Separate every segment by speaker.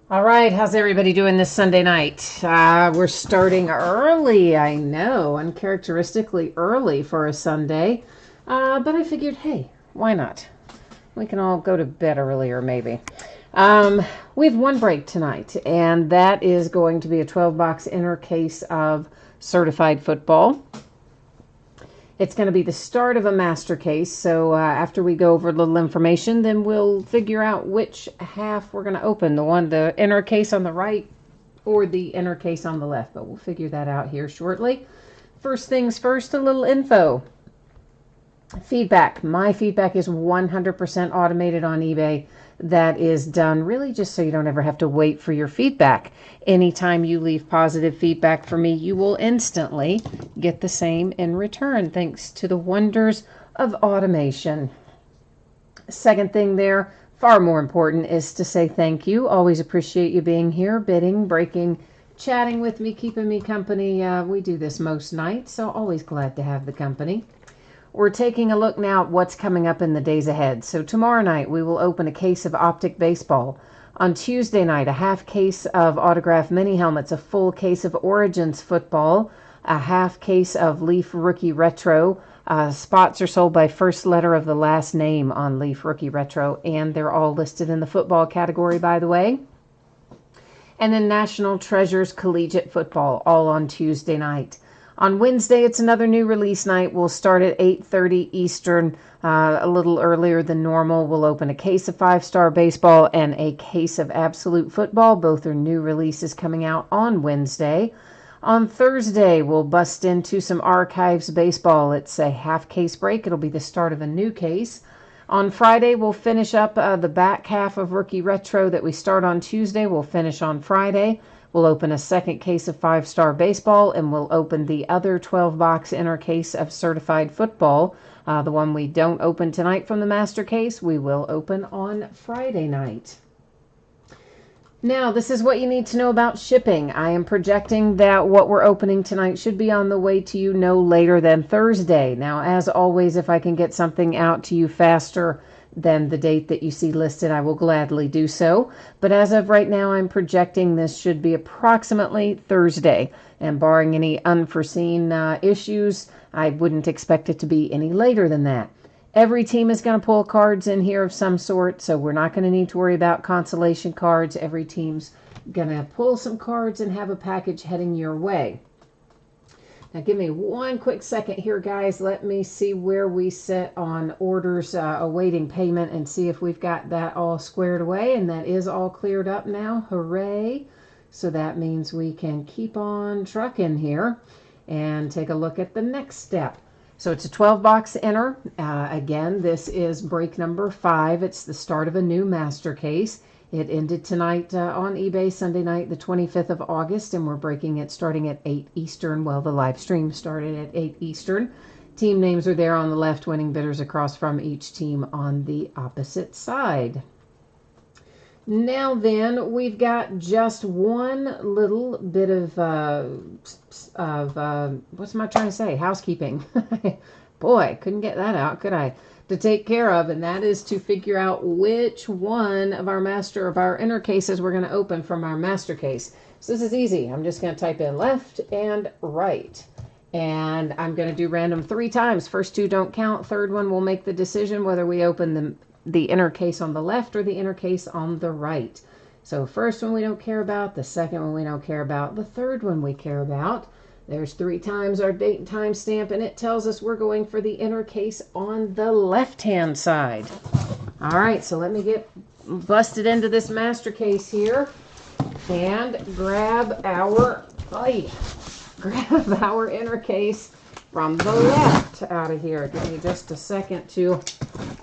Speaker 1: All right, how's everybody doing this Sunday night? We're starting early, I know, uncharacteristically early for a Sunday. But I figured, hey, why not? We can all go to bed earlier, maybe. Um, we have one break tonight, and that is going to be a 12-box inner case of certified football. It's going to be the start of a master case. So after we go over a little information, then we'll figure out which half we're going to open. The inner case on the right or the inner case on the left. But we'll figure that out here shortly. First things first, a little info. Feedback. My feedback is 100% automated on eBay. That is done really just so you don't ever have to wait for your feedback. Anytime you leave positive feedback for me, you will instantly get the same in return, thanks to the wonders of automation. Second thing there, far more important, is to say thank you. Always appreciate you being here, bidding, breaking, chatting with me, keeping me company. We do this most nights, so always glad to have the company. We're taking a look now at what's coming up in the days ahead. So tomorrow night we will open a case of Optic Baseball. On Tuesday night, a half case of autographed mini helmets, a full case of Origins football, a half case of Leaf Rookie Retro. Spots are sold by first letter of the last name on Leaf Rookie Retro, and they're all listed in the football category, by the way. And then National Treasures Collegiate Football, all on Tuesday night. On Wednesday, it's another new release night. We'll start at 8:30 Eastern, a little earlier than normal. We'll open a case of 5-star baseball and a case of absolute football. Both are new releases coming out on Wednesday. On Thursday, we'll bust into some archives baseball. It's a half case break. It'll be the start of a new case. On Friday, we'll finish up the back half of Rookie Retro that we start on Tuesday. We'll finish on Friday. We'll open a second case of 5-star baseball, and we'll open the other 12-box inner case of certified football. The one we don't open tonight from the master case, we will open on Friday night. Now, this is what you need to know about shipping. I am projecting that what we're opening tonight should be on the way to you no later than Thursday. Now, as always, if I can get something out to you faster than the date that you see listed, I will gladly do so. But as of right now, I'm projecting this should be approximately Thursday. And barring any unforeseen issues, I wouldn't expect it to be any later than that. Every team is going to pull cards in here of some sort, so we're not going to need to worry about consolation cards. Every team's going to pull some cards and have a package heading your way. Now, give me one quick second here, guys. Let me see where we sit on orders awaiting payment and see if we've got that all squared away. And that is all cleared up now. Hooray. So that means we can keep on trucking here and take a look at the next step. So it's a 12-box inner. Again, this is break number 5. It's the start of a new master case. It ended tonight on eBay, Sunday night, the 25th of August, and we're breaking it starting at 8 Eastern. Well, the live stream started at 8 Eastern. Team names are there on the left, winning bidders across from each team on the opposite side. Now then, we've got just one little bit of what's am I trying to say? Housekeeping. Boy, couldn't get that out, could I? To take care of, and that is to figure out which one of our inner cases we're going to open from our master case. So this is easy. I'm just going to type in left and right. And I'm going to do random 3 times. First 2 don't count. Third one will make the decision whether we open the inner case on the left or the inner case on the right. So first one we don't care about, the second one we don't care about, the third one we care about. There's 3 times our date and time stamp, and it tells us we're going for the inner case on the left-hand side. All right, so let me get busted into this master case here and grab our inner case from the left out of here. Give me just a second to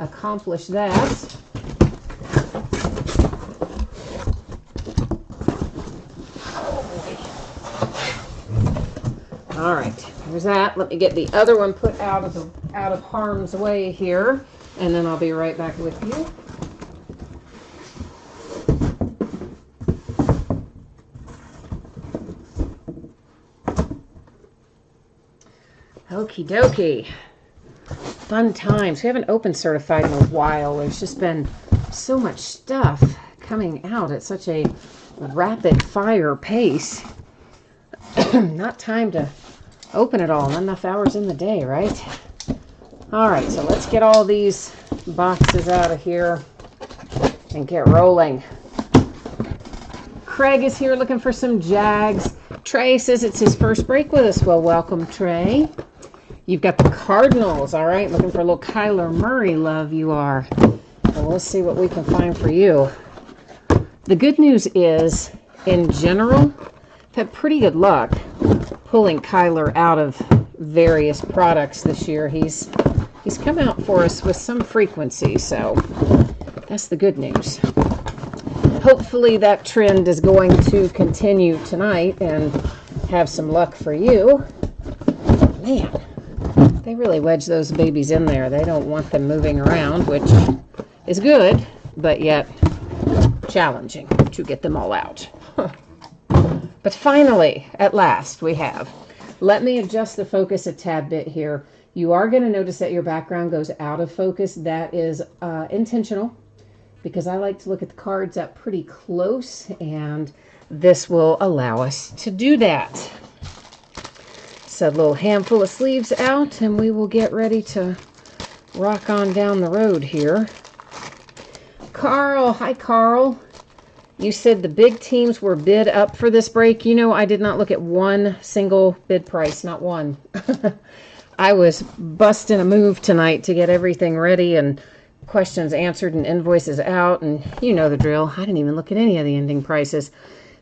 Speaker 1: accomplish that. All right, there's that. Let me get the other one put out of harm's way here, and then I'll be right back with you. Okie dokie. Fun times. We haven't opened certified in a while. There's just been so much stuff coming out at such a rapid fire pace. Not time to open it all. Not enough hours in the day, right? All right, so let's get all these boxes out of here and get rolling. Craig is here looking for some Jags. Trey says it's his first break with us. Well, welcome, Trey. You've got the Cardinals, all right? Looking for a little Kyler Murray love, you are. Well, let's see what we can find for you. The good news is, in general, I've had pretty good luck pulling Kyler out of various products this year. He's come out for us with some frequency, so that's the good news. Hopefully that trend is going to continue tonight and have some luck for you. Man, they really wedge those babies in there. They don't want them moving around, which is good, but yet challenging to get them all out. But finally, at last, we have. Let me adjust the focus a tad bit here. You are going to notice that your background goes out of focus. That is intentional, because I like to look at the cards up pretty close, and this will allow us to do that. So a little handful of sleeves out, and we will get ready to rock on down the road here. Carl, hi Carl. You said the big teams were bid up for this break. You know, I did not look at one single bid price, not one. I was busting a move tonight to get everything ready and questions answered and invoices out, and you know the drill. I didn't even look at any of the ending prices.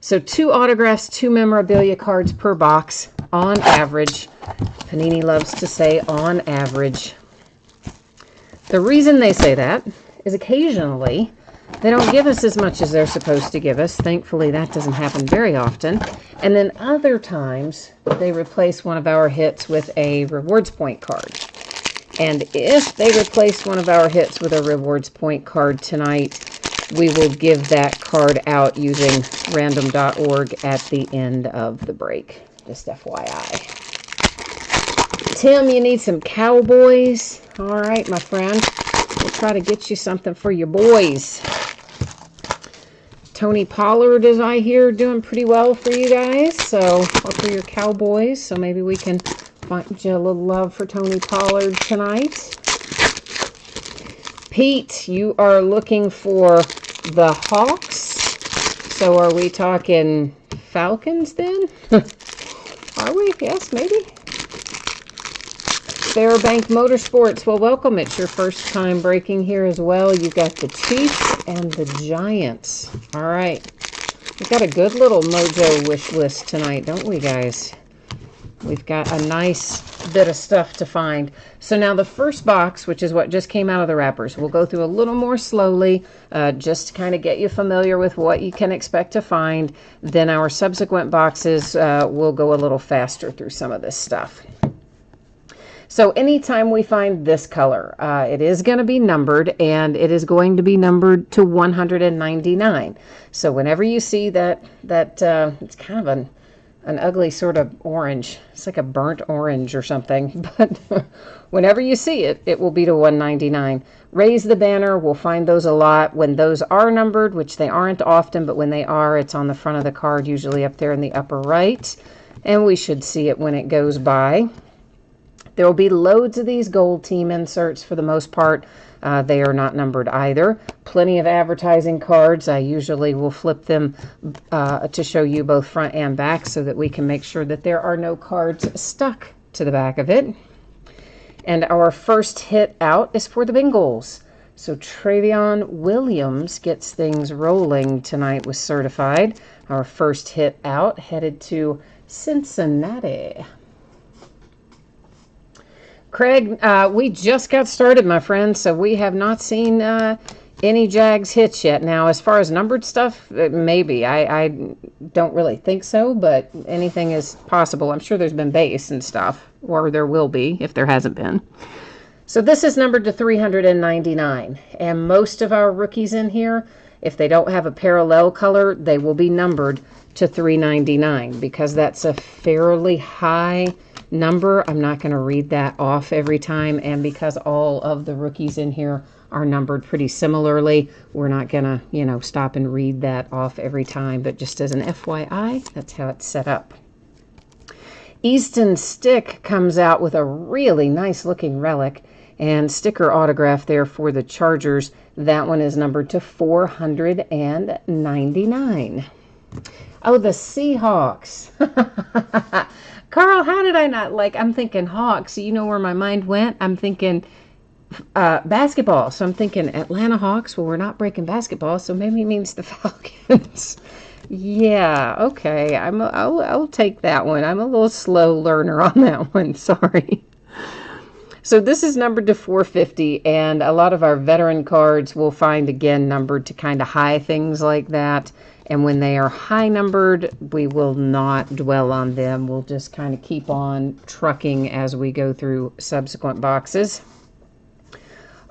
Speaker 1: So 2 autographs, 2 memorabilia cards per box on average. Panini loves to say on average. The reason they say that is occasionally they don't give us as much as they're supposed to give us. Thankfully, that doesn't happen very often. And then other times, they replace one of our hits with a rewards point card. And if they replace one of our hits with a rewards point card tonight, we will give that card out using random.org at the end of the break. Just FYI. Tim, you need some Cowboys. All right, my friend. We'll try to get you something for your boys. Tony Pollard, as I hear, doing pretty well for you guys. So, or for your Cowboys. So maybe we can find you a little love for Tony Pollard tonight. Pete, you are looking for the Hawks. So are we talking Falcons then? Are we? Yes, maybe. Fairbank Motorsports, well, welcome. It's your first time breaking here as well. You've got the Chiefs and the Giants. All right. We've got a good little mojo wish list tonight, don't we, guys? We've got a nice bit of stuff to find. So now the first box, which is what just came out of the wrappers, we'll go through a little more slowly, just to kind of get you familiar with what you can expect to find. Then our subsequent boxes will go a little faster through some of this stuff. So anytime we find this color, it is going to be numbered, and it is going to be numbered to 199. So whenever you see that it's kind of an ugly sort of orange. It's like a burnt orange or something. But whenever you see it, it will be to 199. Raise the banner. We'll find those a lot. When those are numbered, which they aren't often, but when they are, it's on the front of the card, usually up there in the upper right. And we should see it when it goes by. There will be loads of these gold team inserts for the most part. They are not numbered either. Plenty of advertising cards. I usually will flip them to show you both front and back so that we can make sure that there are no cards stuck to the back of it. And our first hit out is for the Bengals. So Travion Williams gets things rolling tonight with Certified. Our first hit out headed to Cincinnati. Craig, we just got started, my friend, so we have not seen any Jags hits yet. Now, as far as numbered stuff, maybe. I don't really think so, but anything is possible. I'm sure there's been base and stuff, or there will be if there hasn't been. So this is numbered to 399, and most of our rookies in here, if they don't have a parallel color, they will be numbered to 399 because that's a fairly high number. I'm not going to read that off every time, and because all of the rookies in here are numbered pretty similarly, we're not going to, you know, stop and read that off every time, but just as an FYI, that's how it's set up. Easton Stick comes out with a really nice looking relic and sticker autograph there for the Chargers. That one is numbered to 499. Oh, the Seahawks. Carl, how did I not I'm thinking Hawks. You know where my mind went? I'm thinking basketball. So I'm thinking Atlanta Hawks. Well, we're not breaking basketball, so maybe it means the Falcons. Yeah, okay. I'll take that one. I'm a little slow learner on that one. Sorry. So this is numbered to 450, and a lot of our veteran cards we'll find again numbered to kind of high things like that. And when they are high numbered, we will not dwell on them. We'll just kind of keep on trucking as we go through subsequent boxes.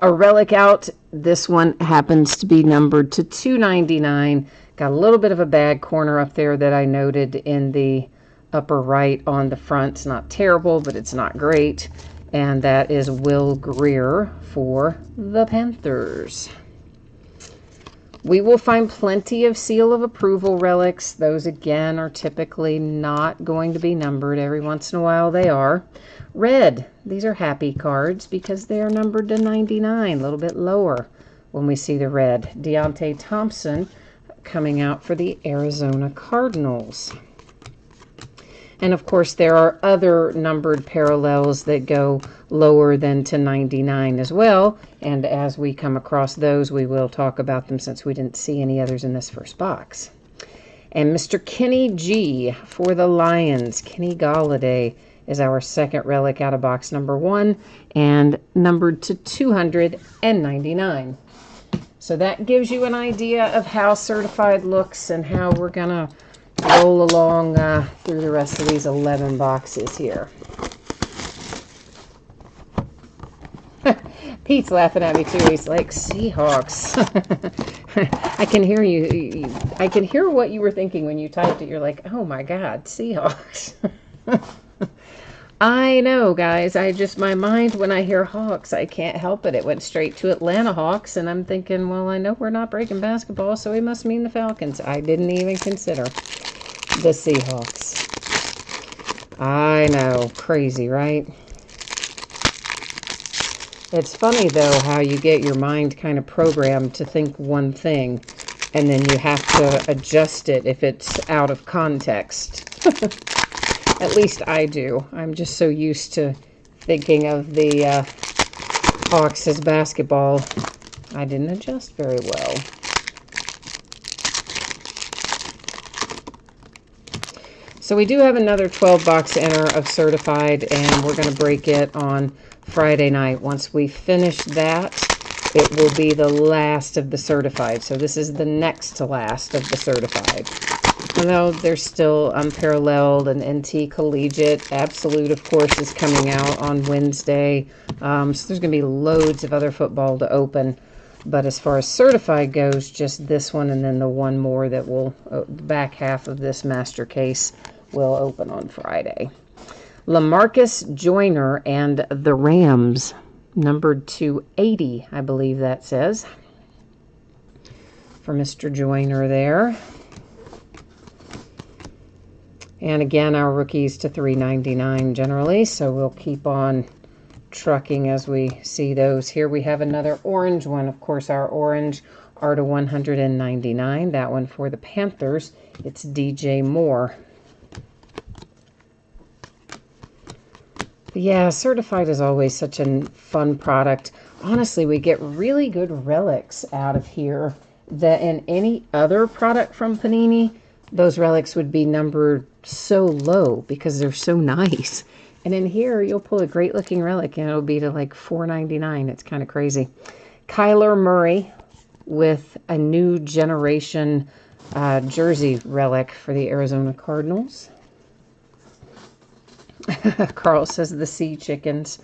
Speaker 1: A relic out. This one happens to be numbered to 299. Got a little bit of a bad corner up there that I noted in the upper right on the front. It's not terrible, but it's not great. And that is Will Greer for the Panthers. We will find plenty of seal of approval relics. Those, again, are typically not going to be numbered. Every once in a while they are. Red. These are happy cards because they are numbered to 99, a little bit lower when we see the red. Deontay Thompson coming out for the Arizona Cardinals. And, of course, there are other numbered parallels that go lower than to 99 as well. And as we come across those, we will talk about them since we didn't see any others in this first box. And Mr. Kenny G for the Lions. Kenny Golladay is our second relic out of box number 1 and numbered to 299. So that gives you an idea of how certified looks and how we're going to roll along through the rest of these 11 boxes here. Pete's laughing at me too. He's like, Seahawks. I can hear you. I can hear what you were thinking when you typed it. You're like, oh my God, Seahawks. I know, guys. My mind, when I hear Hawks, I can't help it. It went straight to Atlanta Hawks, and I'm thinking, well, I know we're not breaking basketball, so it must mean the Falcons. I didn't even consider the Seahawks. I know. Crazy, right? It's funny, though, how you get your mind kind of programmed to think one thing, and then you have to adjust it if it's out of context. At least I do. I'm just so used to thinking of the Hawks as basketball. I didn't adjust very well. So we do have another 12-box inner of certified, and we're going to break it on Friday night. Once we finish that, it will be the last of the certified. So this is the next to last of the certified. Although there's still Unparalleled and NT Collegiate. Absolute, of course, is coming out on Wednesday. So there's going to be loads of other football to open. But as far as certified goes, just this one and then the one more that will, the back half of this master case will open on Friday. LaMarcus Joyner and the Rams, numbered to 80, I believe that says, for Mr. Joyner there. And again, our rookies to $3.99 generally, so we'll keep on trucking as we see those. Here we have another orange one. Of course, our orange are to $199. That one for the Panthers, it's DJ Moore. But yeah, certified is always such a fun product. Honestly, we get really good relics out of here that in any other product from Panini, those relics would be numbered so low because they're so nice. And in here, you'll pull a great looking relic and it'll be to like $4.99. It's kind of crazy. Kyler Murray with a new generation jersey relic for the Arizona Cardinals. Carl says the Sea Chickens.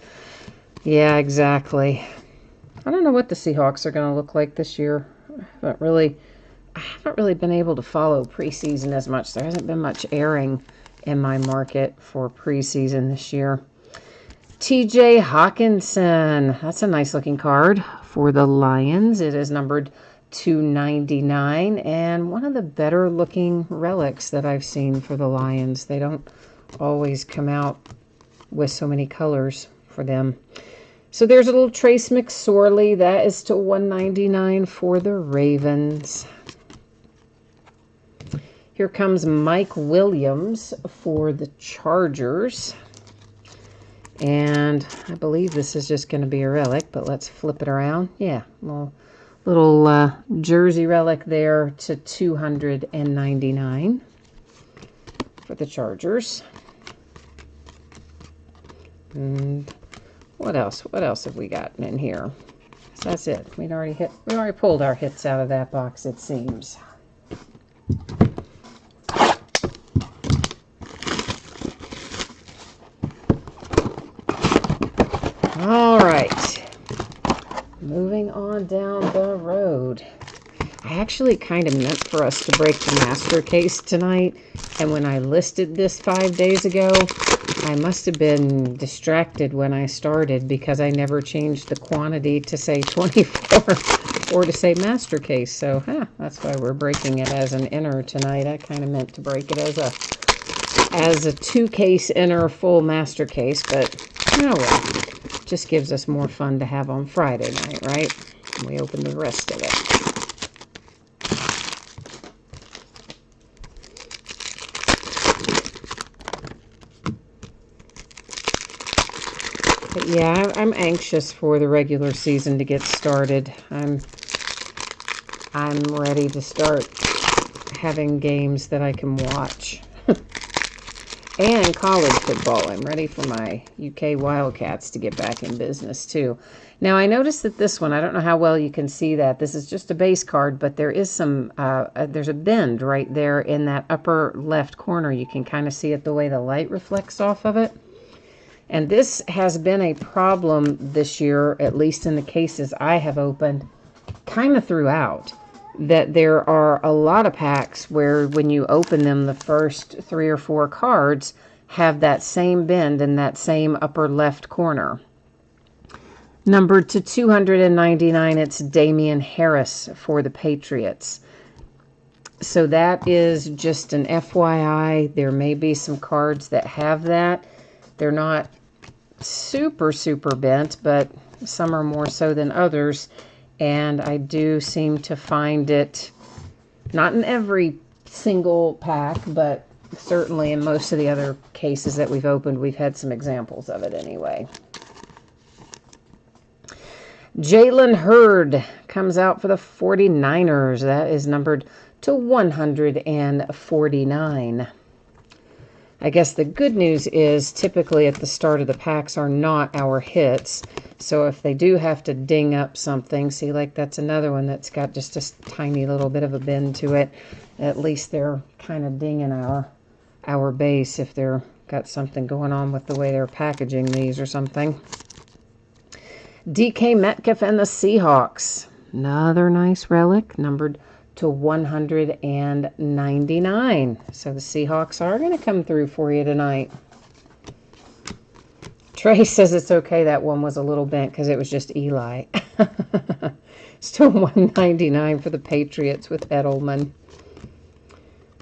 Speaker 1: Yeah, exactly. I don't know what the Seahawks are going to look like this year. I haven't really been able to follow preseason as much. There hasn't been much airing in my market for preseason this year. TJ Hawkinson. That's a nice looking card for the Lions. It is numbered 299 and one of the better looking relics that I've seen for the Lions. They don't always come out with so many colors for them. So there's a little Trace McSorley. That is to 199 for the Ravens. Here comes Mike Williams for the Chargers. And I believe this is just going to be a relic, but let's flip it around. Yeah, little jersey relic there to 299 for the Chargers. And what else? What else have we gotten in here? So that's it. We already pulled our hits out of that box, it seems. All right, moving on down the road. I actually kind of meant for us to break the master case tonight, and when I listed this 5 days ago, I must have been distracted when I started because I never changed the quantity to say 24 or to say master case. So that's why we're breaking it as an inner tonight. I kind of meant to break it as a 2-case inner full master case, but oh well. Just gives us more fun to have on Friday night, right? We open the rest of it. But yeah, I'm anxious for the regular season to get started. I'm ready to start having games that I can watch. And college football. I'm ready for my UK Wildcats to get back in business too. Now I noticed that this one, I don't know how well you can see that. This is just a base card, but there is some, there's a bend right there in that upper left corner. You can kind of see it the way the light reflects off of it. And this has been a problem this year, at least in the cases I have opened, kind of throughout. That there are a lot of packs where when you open them, the first 3 or 4 cards have that same bend in that same upper left corner. Numbered to 299, it's Damian Harris for the Patriots. So that is just an FYI. There may be some cards that have that. They're not super bent, but some are more so than others. And I do seem to find it, not in every single pack, but certainly in most of the other cases that we've opened, we've had some examples of it anyway. Jalen Hurd comes out for the 49ers. That is numbered to 149. I guess the good news is typically at the start of the packs are not our hits. So if they do have to ding up something, see, like that's another one that's got just a tiny little bit of a bend to it. At least they're kind of dinging our base if they're got something going on with the way they're packaging these or something. DK Metcalf and the Seahawks. Another nice relic, numbered to 199. So the Seahawks are going to come through for you tonight. Trey says it's okay that one was a little bent because it was just Eli. Still 199 for the Patriots with Edelman.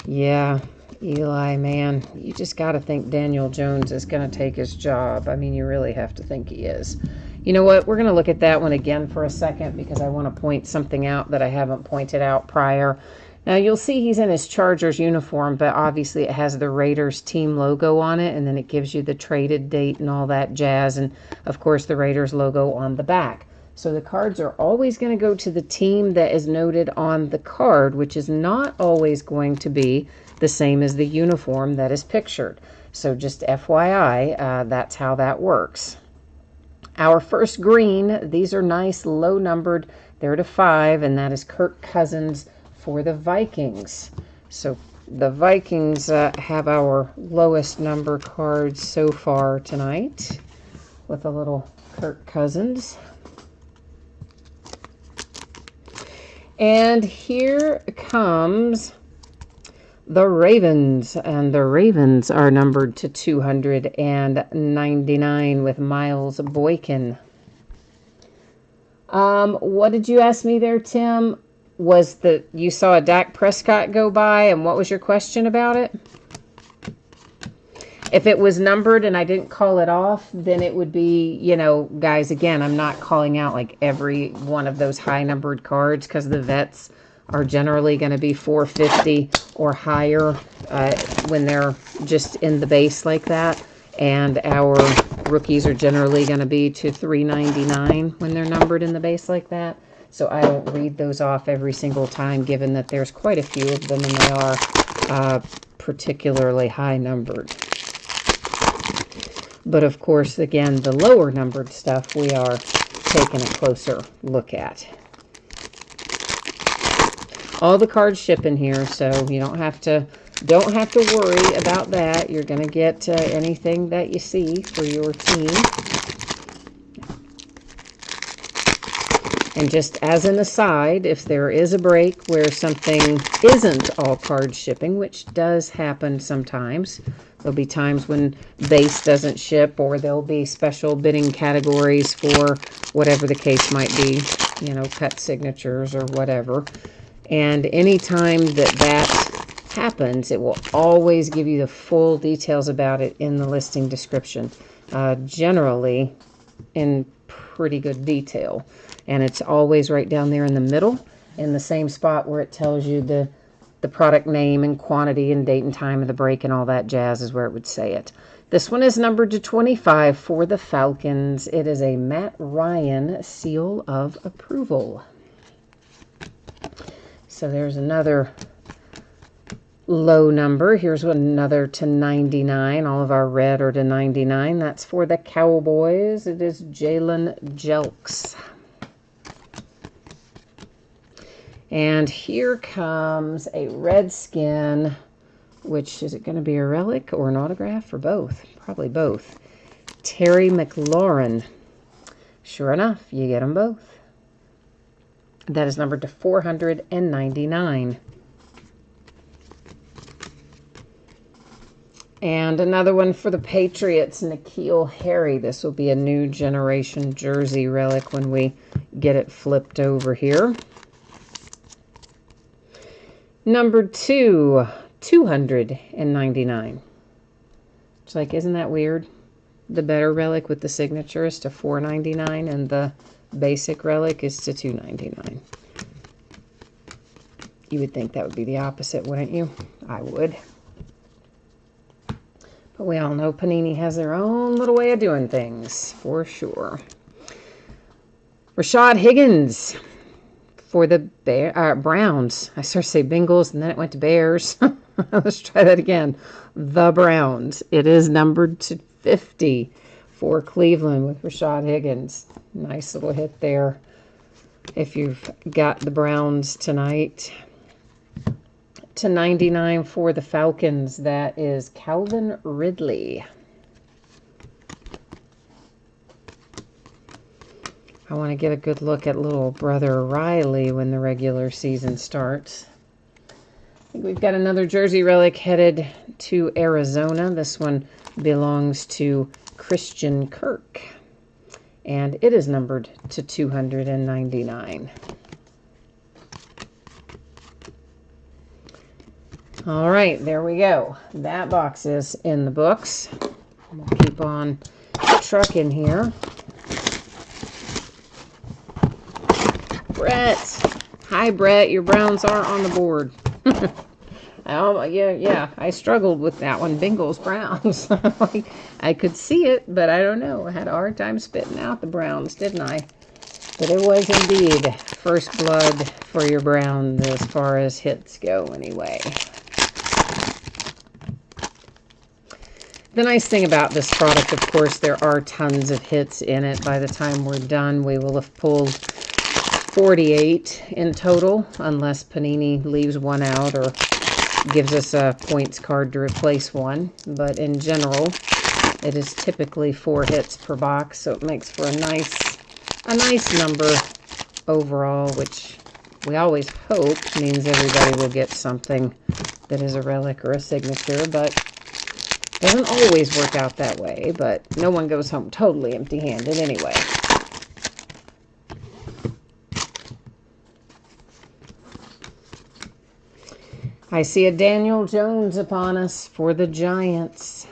Speaker 1: Yeah, Eli, man, you just got to think Daniel Jones is going to take his job. I mean, you really have to think he is. You know what? We're going to look at that one again for a second because I want to point something out that I haven't pointed out prior. Now, you'll see he's in his Chargers uniform, but obviously it has the Raiders team logo on it, and then it gives you the traded date and all that jazz, and, of course, the Raiders logo on the back. So the cards are always going to go to the team that is noted on the card, which is not always going to be the same as the uniform that is pictured. So just FYI, that's how that works. Our first green, these are nice, low-numbered. They're to 5, and that is Kirk Cousins for the Vikings. So the Vikings have our lowest number cards so far tonight with a little Kirk Cousins. And here comes the Ravens, and the Ravens are numbered to 299 with Miles Boykin. What did you ask me there, Tim? Was you saw a Dak Prescott go by, and what was your question about it? If it was numbered and I didn't call it off, then it would be, guys, again, I'm not calling out like every one of those high numbered cards because the vets are generally going to be 450 or higher when they're just in the base like that. And our rookies are generally going to be to 399 when they're numbered in the base like that. So I don't read those off every single time, given that there's quite a few of them and they are particularly high numbered. But of course, again, the lower numbered stuff we are taking a closer look at. All the cards ship in here, so you don't have to worry about that. You're going to get anything that you see for your team. And just as an aside, if there is a break where something isn't all card shipping, which does happen sometimes, there'll be times when base doesn't ship, or there'll be special bidding categories for whatever the case might be, cut signatures or whatever. And anytime that happens, it will always give you the full details about it in the listing description, generally in pretty good detail. And it's always right down there in the middle, in the same spot where it tells you the product name and quantity and date and time of the break and all that jazz is where it would say it. This one is numbered to 25 for the Falcons. It is a Matt Ryan seal of approval. So there's another low number. Here's another to 99. All of our red are to 99. That's for the Cowboys. It is Jalen Jelks. And here comes a Redskin, which is it going to be a relic or an autograph or both? Probably both. Terry McLaurin. Sure enough, you get them both. That is numbered to 499. And another one for the Patriots, N'Keal Harry. This will be a new generation jersey relic when we get it flipped over here. Number 299. It's like, isn't that weird? The better relic with the signature is to $4.99 and the basic relic is to $2.99. You would think that would be the opposite, wouldn't you? I would. But we all know Panini has their own little way of doing things, for sure. Rashad Higgins for the Browns. I started to say Bengals, and then it went to Bears. Let's try that again. The Browns. It is numbered to 50 for Cleveland with Rashad Higgins. Nice little hit there if you've got the Browns tonight. To 99 for the Falcons. That is Calvin Ridley. I want to get a good look at little brother Riley when the regular season starts. I think we've got another jersey relic headed to Arizona. This one belongs to Christian Kirk. And it is numbered to 299. All right, there we go. That box is in the books. We'll keep on trucking here. Brett. Hi, Brett. Your Browns are on the board. Yeah, I struggled with that one. Bengals, Browns. I could see it, but I don't know. I had a hard time spitting out the Browns, didn't I? But it was indeed first blood for your Browns as far as hits go anyway. The nice thing about this product, of course, there are tons of hits in it. By the time we're done, we will have pulled 48 in total, unless Panini leaves one out or gives us a points card to replace one. But in general, it is typically 4 hits per box, so it makes for a nice number overall, which we always hope means everybody will get something that is a relic or a signature, but doesn't always work out that way. But no one goes home totally empty-handed anyway. I see a Daniel Jones upon us for the Giants.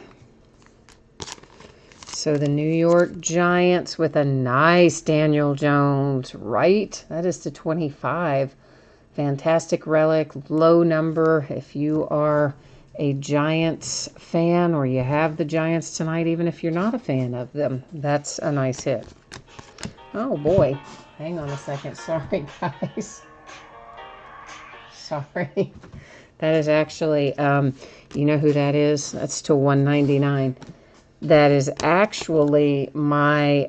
Speaker 1: So the New York Giants with a nice Daniel Jones, right? That is to 25. Fantastic relic, low number. If you are a Giants fan or you have the Giants tonight, even if you're not a fan of them, that's a nice hit. Oh boy, hang on a second. Sorry, guys. Sorry. That is actually, you know who that is? That's to 199. That is actually my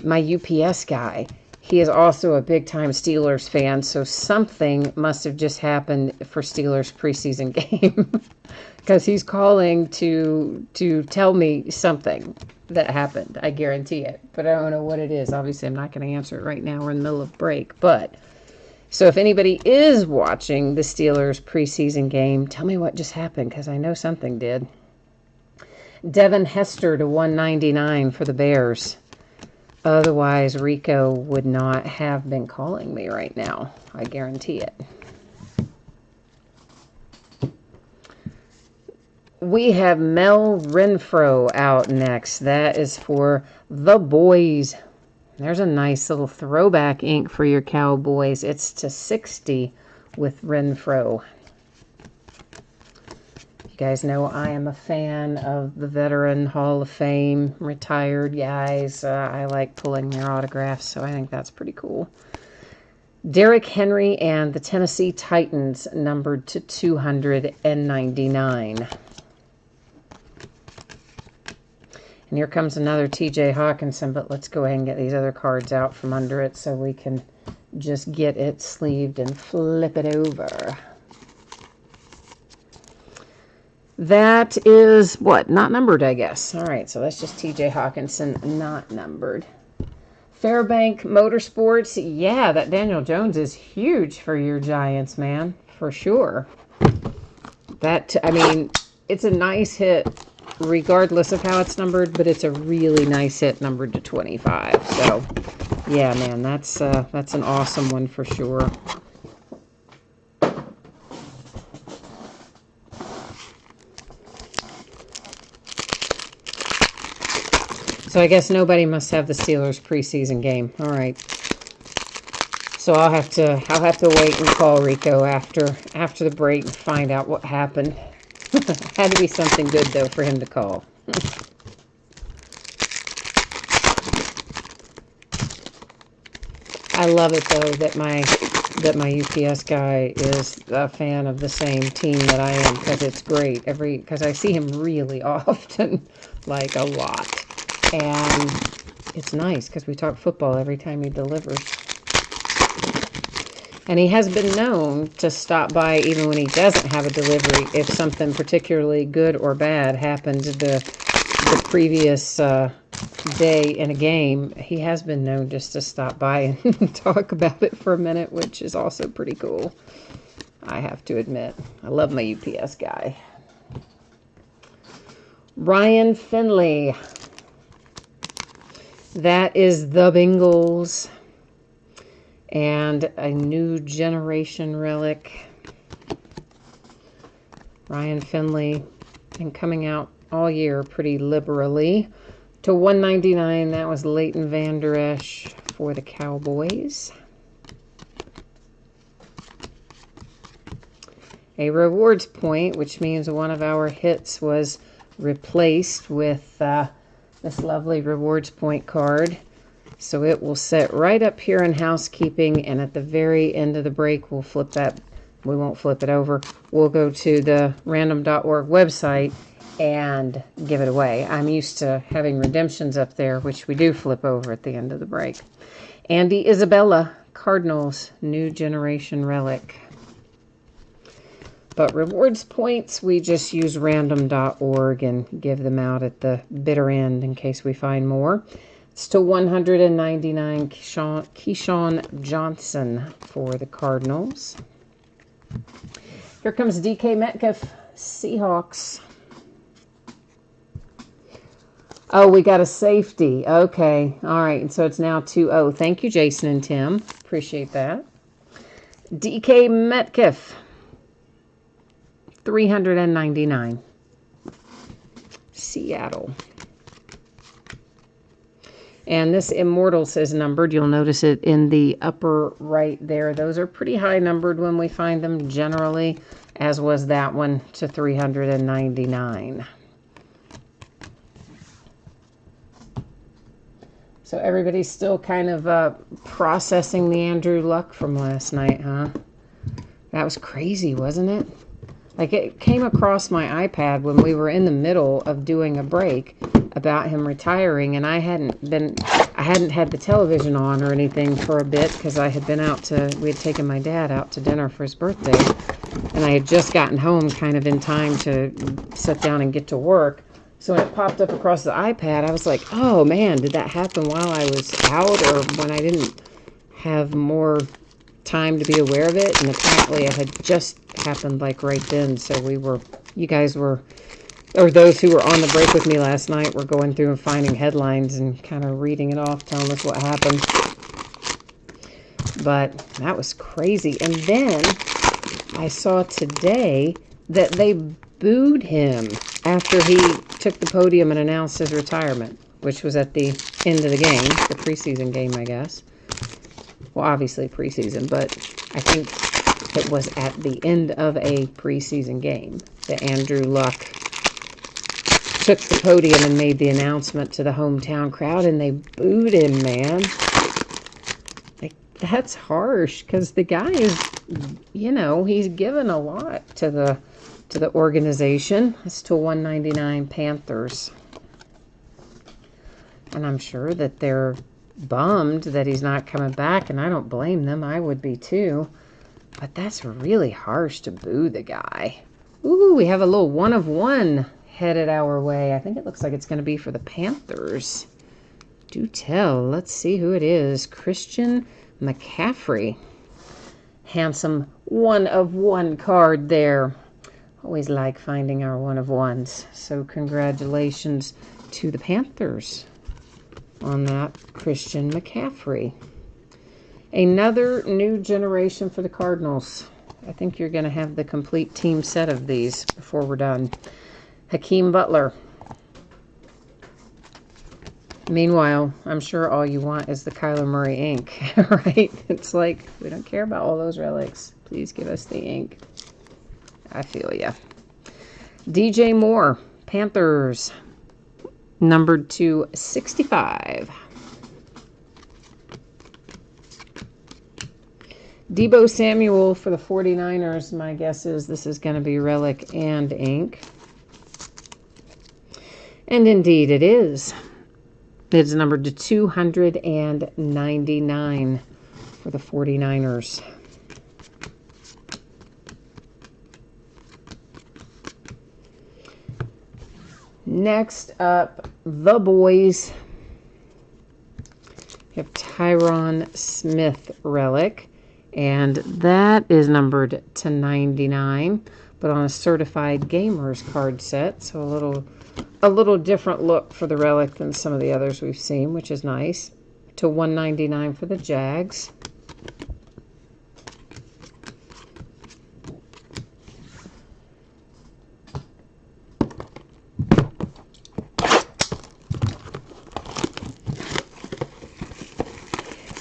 Speaker 1: my UPS guy. He is also a big-time Steelers fan, so something must have just happened for Steelers preseason game. Because he's calling to tell me something that happened. I guarantee it. But I don't know what it is. Obviously, I'm not going to answer it right now. We're in the middle of break. But so if anybody is watching the Steelers preseason game, tell me what just happened, because I know something did. Devin Hester to 199 for the Bears. Otherwise, Rico would not have been calling me right now. I guarantee it. We have Mel Renfro out next. That is for the boys. There's a nice little throwback ink for your Cowboys. It's to 60 with Renfro. You guys know I am a fan of the veteran Hall of Fame retired guys. I like pulling their autographs, so I think that's pretty cool. Derrick Henry and the Tennessee Titans, numbered to 299. And here comes another TJ Hawkinson, but let's go ahead and get these other cards out from under it so we can just get it sleeved and flip it over. That is, what, not numbered, I guess. All right, so that's just TJ Hawkinson, not numbered. Fairbank Motorsports, yeah, that Daniel Jones is huge for your Giants, man, for sure. That, I mean, it's a nice hit, regardless of how it's numbered, but it's a really nice hit numbered to 25. So, yeah, man, that's an awesome one for sure. So I guess nobody must have the Steelers preseason game. All right. So I'll have to wait and call Rico after the break and find out what happened. Had to be something good though for him to call. I love it though that my UPS guy is a fan of the same team that I am, because it's great. Because I see him really often, like a lot. And it's nice because we talk football every time he delivers. And he has been known to stop by even when he doesn't have a delivery if something particularly good or bad happens the previous day in a game. He has been known just to stop by and talk about it for a minute, which is also pretty cool. I have to admit. I love my UPS guy. Ryan Finley. That is the Bengals. And a new generation relic. Ryan Finley. Been coming out all year pretty liberally. To 199, that was Leighton Vander Esch for the Cowboys. A rewards point, which means one of our hits was replaced with this lovely rewards point card. So it will sit right up here in housekeeping, and at the very end of the break, we'll flip that. We won't flip it over. We'll go to the random.org website and give it away. I'm used to having redemptions up there, which we do flip over at the end of the break. Andy Isabella, Cardinals, new generation relic. But rewards points, we just use random.org and give them out at the bitter end in case we find more. It's to 199, Keyshawn Johnson for the Cardinals. Here comes DK Metcalf, Seahawks. Oh, we got a safety. Okay. All right. And so it's now 2-0. Thank you, Jason and Tim. Appreciate that. DK Metcalf, 399. Seattle. And this Immortals is numbered. You'll notice it in the upper right there. Those are pretty high numbered when we find them generally, as was that one to 399. So everybody's still kind of processing the Andrew Luck from last night, huh? That was crazy, wasn't it? Like, it came across my iPad when we were in the middle of doing a break about him retiring, and I hadn't had the television on or anything for a bit because we had taken my dad out to dinner for his birthday, and I had just gotten home kind of in time to sit down and get to work. So when it popped up across the iPad, I was like, oh man, did that happen while I was out or when I didn't have more time to be aware of it? And apparently it had just happened like right then. So you guys were, or those who were on the break with me last night were going through and finding headlines and kind of reading it off, telling us what happened. But that was crazy. And then I saw today that they booed him after he took the podium and announced his retirement, which was at the end of the game, the preseason game, I guess. Well, obviously preseason, but I think it was at the end of a preseason game that Andrew Luck took the podium and made the announcement to the hometown crowd, and they booed him, man. Like, that's harsh, because the guy is, he's given a lot to the organization. It's to 199 Panthers. And I'm sure that they're bummed that he's not coming back, and I don't blame them. I would be too. But that's really harsh to boo the guy. Ooh, we have a little 1 of 1 headed our way. I think it looks like it's going to be for the Panthers. Do tell. Let's see who it is. Christian McCaffrey. Handsome 1 of 1 card there. Always like finding our 1 of 1s. So congratulations to the Panthers on that Christian McCaffrey. Another new generation for the Cardinals. I think you're going to have the complete team set of these before we're done. Hakeem Butler. Meanwhile, I'm sure all you want is the Kyler Murray ink, right? It's like, we don't care about all those relics. Please give us the ink. I feel ya. DJ Moore, Panthers, numbered to 65. Deebo Samuel for the 49ers. My guess is this is going to be relic and ink. And indeed it is. It's numbered to 299 for the 49ers. Next up, the boys. We have Tyron Smith relic. And that is numbered to 99, but on a certified gamers card set. So a little different look for the relic than some of the others we've seen, which is nice. To 199 for the Jags.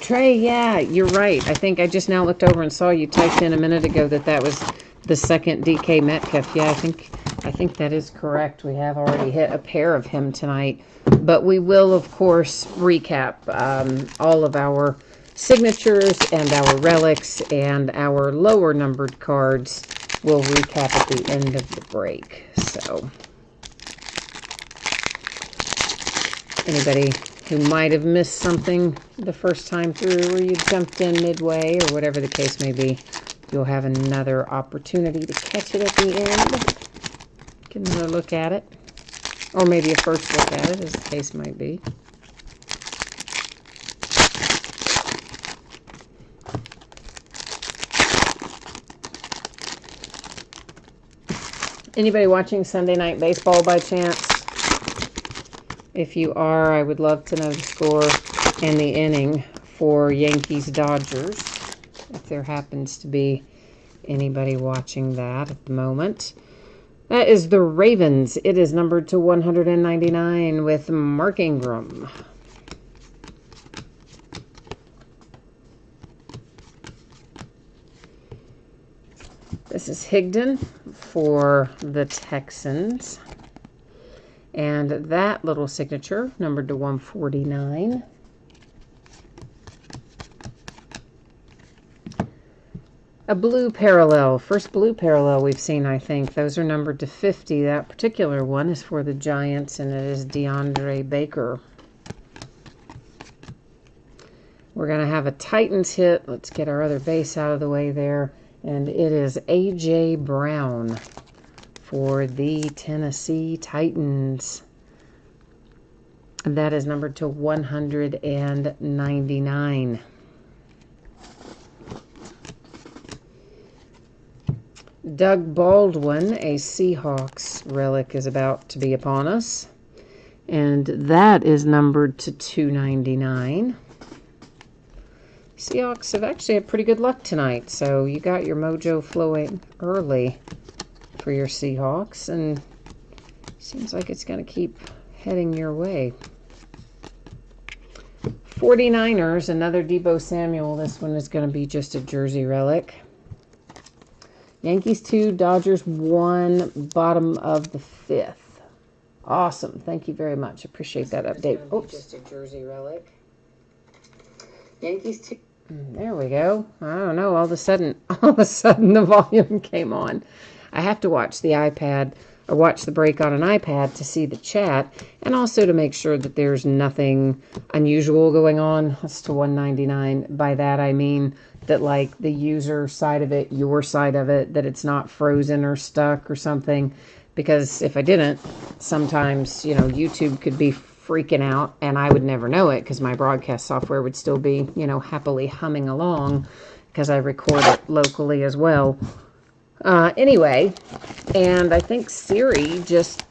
Speaker 1: Trey, yeah, you're right. I think I just now looked over and saw you typed in a minute ago that was the second DK Metcalf. Yeah, I think that is correct. We have already hit a pair of him tonight. But we will, of course, recap all of our signatures and our relics and our lower numbered cards. We'll recap at the end of the break. So, anybody who might have missed something the first time through, or you jumped in midway, or whatever the case may be, you'll have another opportunity to catch it at the end. Get another look at it. Or maybe a first look at it, as the case might be. Anybody watching Sunday Night Baseball by chance? If you are, I would love to know the score and the inning for Yankees-Dodgers, if there happens to be anybody watching that at the moment. That is the Ravens. It is numbered to 199 with Mark Ingram. This is Higdon for the Texans. And that little signature, numbered to 149. A blue parallel. First blue parallel we've seen, I think. Those are numbered to 50. That particular one is for the Giants, and it is DeAndre Baker. We're going to have a Titans hit. Let's get our other base out of the way there. And it is A.J. Brown for the Tennessee Titans. And that is numbered to 199. Doug Baldwin, a Seahawks relic, is about to be upon us. And that is numbered to 299. Seahawks have actually had pretty good luck tonight, so you got your mojo flowing early for your Seahawks, and seems like it's going to keep heading your way. 49ers, another Deebo Samuel. This one is going to be just a jersey relic. Yankees 2, Dodgers 1, bottom of the 5th. Awesome. Thank you very much. Appreciate that update. Oops. Just a jersey relic. Yankees 2. There we go. I don't know. All of a sudden the volume came on. I have to watch the iPad or watch the break on an iPad to see the chat, and also to make sure that there's nothing unusual going on. That's to 199. By that I mean that, like, the user side of it, your side of it, that it's not frozen or stuck or something. Because if I didn't, sometimes, YouTube could be freaking out, and I would never know it because my broadcast software would still be, happily humming along because I record it locally as well. Anyway, and I think Siri just,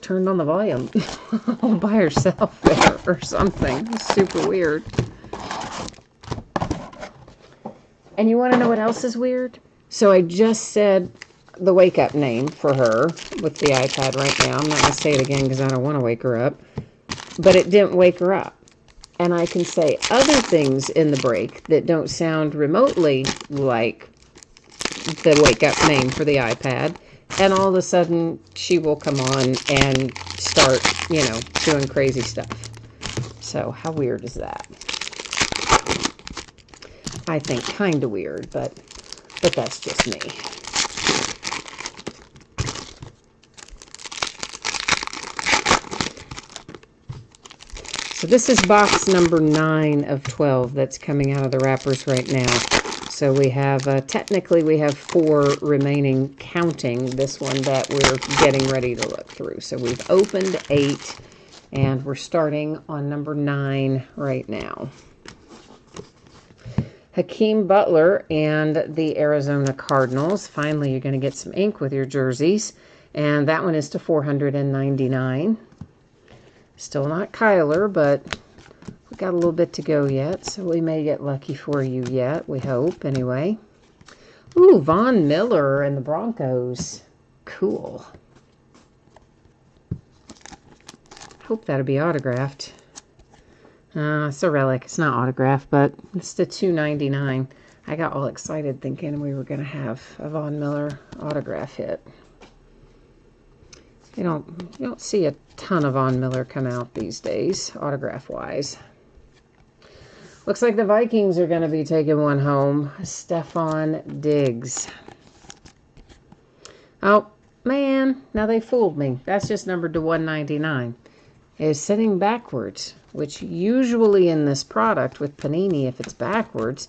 Speaker 1: turned on the volume all by herself there or something. It's super weird. And you want to know what else is weird? So I just said the wake-up name for her with the iPad right now. I'm not going to say it again because I don't want to wake her up. But it didn't wake her up. And I can say other things in the break that don't sound remotely like the wake-up name for the iPad. And all of a sudden, she will come on and start, doing crazy stuff. So how weird is that? I think kind of weird, but that's just me. So this is box number 9 of 12 that's coming out of the wrappers right now. So we have, technically we have 4 remaining, counting this one that we're getting ready to look through. So we've opened 8, and we're starting on number 9 right now. Hakeem Butler and the Arizona Cardinals. Finally, you're going to get some ink with your jerseys. And that one is to 499. Still not Kyler, but we got a little bit to go yet, so we may get lucky for you yet, we hope, anyway. Ooh, Von Miller and the Broncos. Cool. Hope that'll be autographed. It's a relic. It's not autographed, but it's the $2.99. I got all excited thinking we were going to have a Von Miller autograph hit. You don't see a ton of Von Miller come out these days, autograph-wise. Looks like the Vikings are going to be taking one home. Stephon Diggs. Oh, man. Now they fooled me. That's just numbered to 199. It's sitting backwards, which usually in this product with Panini, if it's backwards,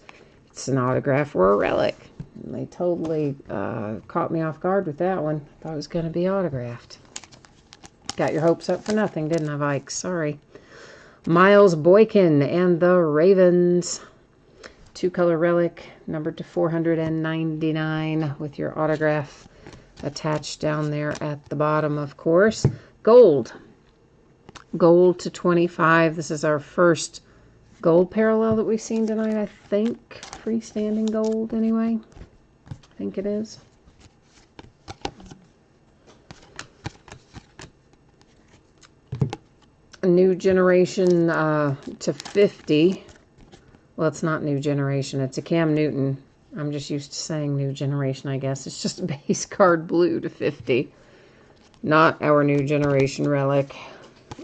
Speaker 1: it's an autograph or a relic. And they totally caught me off guard with that one. Thought it was going to be autographed. Got your hopes up for nothing, didn't I, Vikes? Sorry. Miles Boykin and the Ravens. 2-color relic, numbered to 499 with your autograph attached down there at the bottom, of course. Gold. Gold to 25. This is our first gold parallel that we've seen tonight, I think. Freestanding gold, anyway. I think it is. A new generation to 50. Well, it's not new generation. It's a Cam Newton. I'm just used to saying new generation, I guess. It's just a base card blue to 50. Not our new generation relic.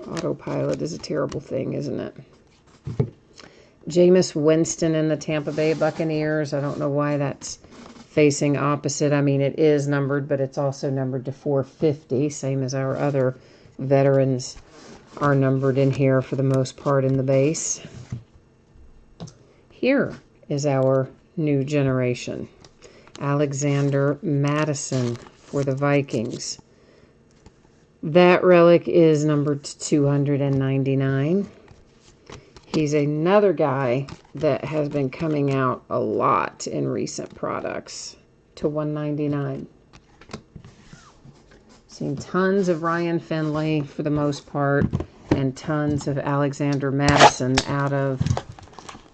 Speaker 1: Autopilot is a terrible thing, isn't it? Jameis Winston in the Tampa Bay Buccaneers. I don't know why that's facing opposite. I mean, it is numbered, but it's also numbered to 450, same as our other veterans are numbered in here for the most part in the base. Here is our new generation. Alexander Madison for the Vikings. That relic is numbered to 299. He's another guy that has been coming out a lot in recent products to 199. Seen tons of Ryan Finley for the most part, and tons of Alexander Madison out of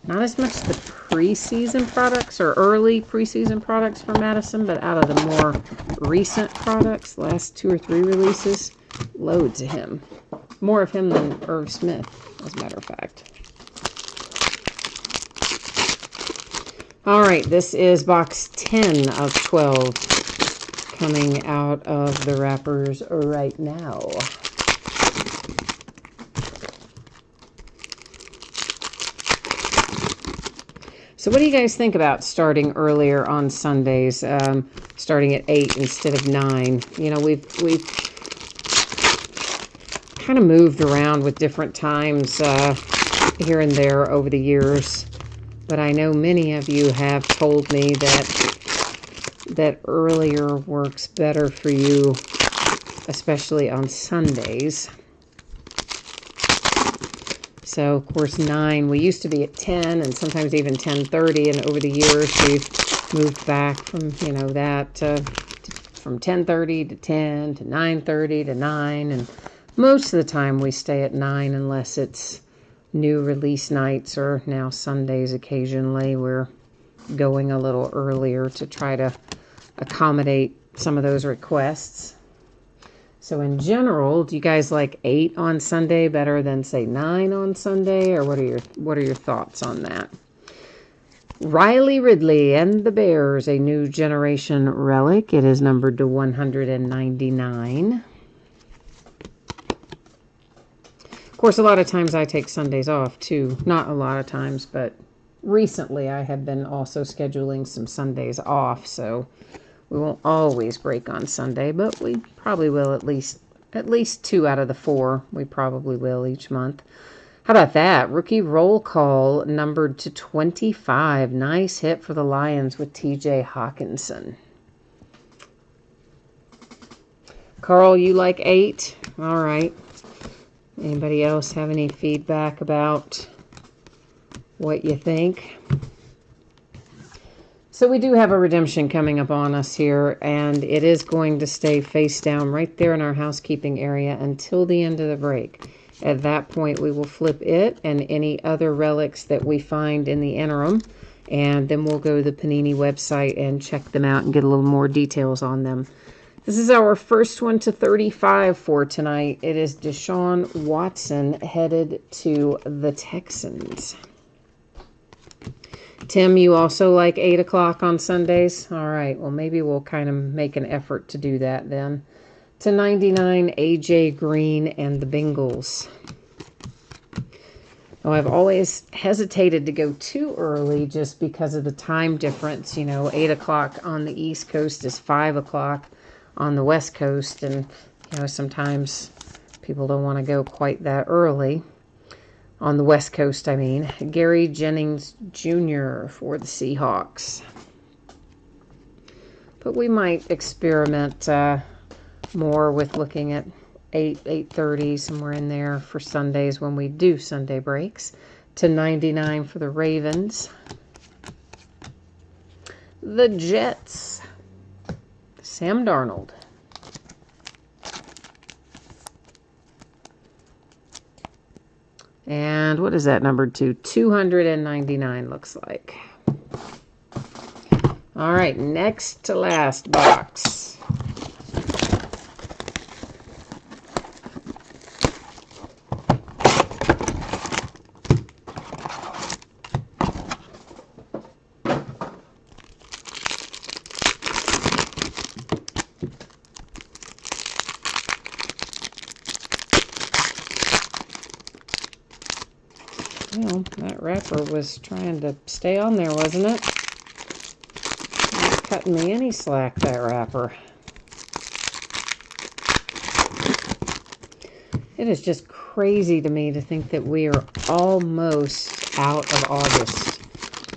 Speaker 1: not as much the preseason products or early preseason products for Madison, but out of the more recent products, last 2 or 3 releases, loads of him. More of him than Irv Smith, as a matter of fact. All right, this is box 10 of 12 coming out of the wrappers right now. So what do you guys think about starting earlier on Sundays, starting at 8 instead of 9? You know, we've kind of moved around with different times here and there over the years, but I know many of you have told me that earlier works better for you, especially on Sundays. So, of course, 9, we used to be at 10 and sometimes even 10:30, and over the years we've moved back from, you know, that from 10:30 to 10 to 9:30 to 9, and most of the time we stay at 9 unless it's new release nights or now Sundays occasionally. We're going a little earlier to try to accommodate some of those requests. So in general, do you guys like 8 on Sunday better than, say, 9 on Sunday? Or what are your thoughts on that? Riley Ridley and the Bears, a new generation relic. It is numbered to 199. Of course, a lot of times I take Sundays off, too. Not a lot of times, but recently I have been also scheduling some Sundays off, so we won't always break on Sunday, but we probably will at least 2 out of the 4. We probably will each month. How about that? Rookie roll call numbered to 25. Nice hit for the Lions with TJ Hawkinson. Carl, you like 8? All right. Anybody else have any feedback about what you think? So we do have a redemption coming up on us here, and it is going to stay face down right there in our housekeeping area until the end of the break. At that point, we will flip it and any other relics that we find in the interim, and then we'll go to the Panini website and check them out and get a little more details on them. This is our first one to 35 for tonight. It is Deshaun Watson headed to the Texans. Tim, you also like 8 o'clock on Sundays? All right, well, maybe we'll kind of make an effort to do that then. To 99, A.J. Green and the Bengals. Now, I've always hesitated to go too early just because of the time difference. You know, 8 o'clock on the East Coast is 5 o'clock on the West Coast, and, you know, sometimes people don't want to go quite that early. On the West Coast, I mean. Gary Jennings Jr. for the Seahawks. But we might experiment more with looking at 8:30, somewhere in there for Sundays when we do Sunday breaks. To 99 for the Ravens. The Jets. Sam Darnold. And what is that numbered to? 299 looks like. All right, next to last box. Well, that wrapper was trying to stay on there, wasn't it? Not cutting me any slack, that wrapper. It is just crazy to me to think that we are almost out of August.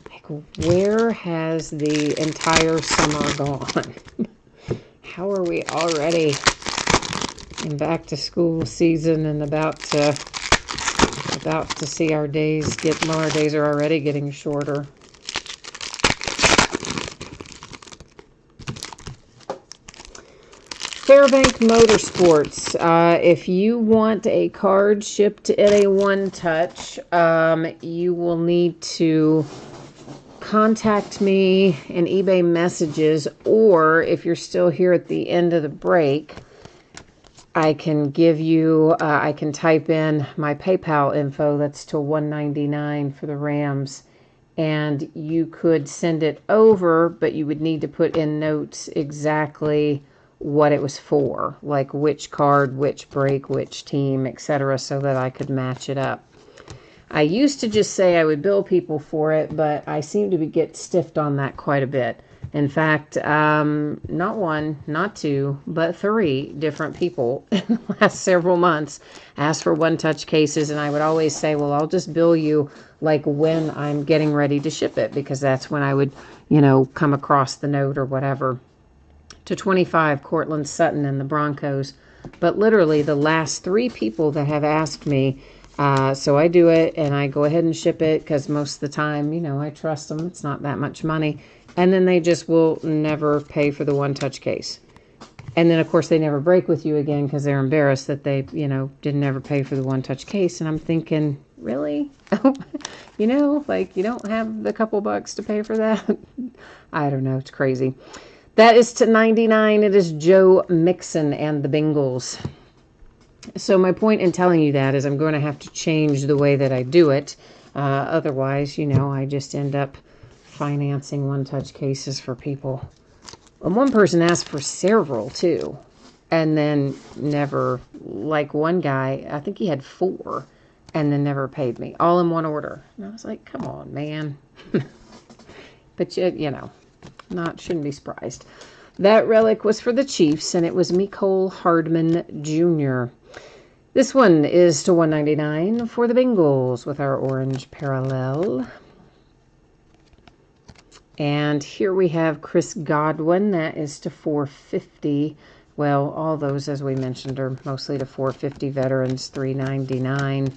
Speaker 1: Like, where has the entire summer gone? How are we already in back to school season and about to see our days our days are already getting shorter. Fairbank Motorsports. If you want a card shipped in a one-touch, you will need to contact me in eBay messages, or if you're still here at the end of the break, I can give you, I can type in my PayPal info. That's to $199 for the Rams. And you could send it over, but you would need to put in notes exactly what it was for. Like which card, which break, which team, etc. so that I could match it up. I used to just say I would bill people for it, but I seem to get stiffed on that quite a bit. In fact, not one, not two, but 3 different people in the last several months asked for one-touch cases, and I would always say, well, I'll just bill you like when I'm getting ready to ship it, because that's when I would, come across the note or whatever. To 25, Cortland Sutton and the Broncos. But literally the last 3 people that have asked me, so I do it and I go ahead and ship it because most of the time, I trust them. It's not that much money. And then they just will never pay for the one-touch case. And then, of course, they never break with you again because they're embarrassed that they, didn't ever pay for the one-touch case. And I'm thinking, really? You don't have the couple bucks to pay for that? I don't know. It's crazy. That is to 99. It is Joe Mixon and the Bengals. So my point in telling you that is I'm going to have to change the way that I do it. Otherwise, I just end up financing one-touch cases for people. And one person asked for several, too. And then never, like one guy, I think he had 4, and then never paid me. All in one order. And I was like, come on, man. But, shouldn't be surprised. That relic was for the Chiefs, and it was Mecole Hardman Jr. This one is to $199 for the Bengals with our orange parallel. And here we have Chris Godwin. That is to $450. Well, all those, as we mentioned, are mostly to $450. Veterans, $399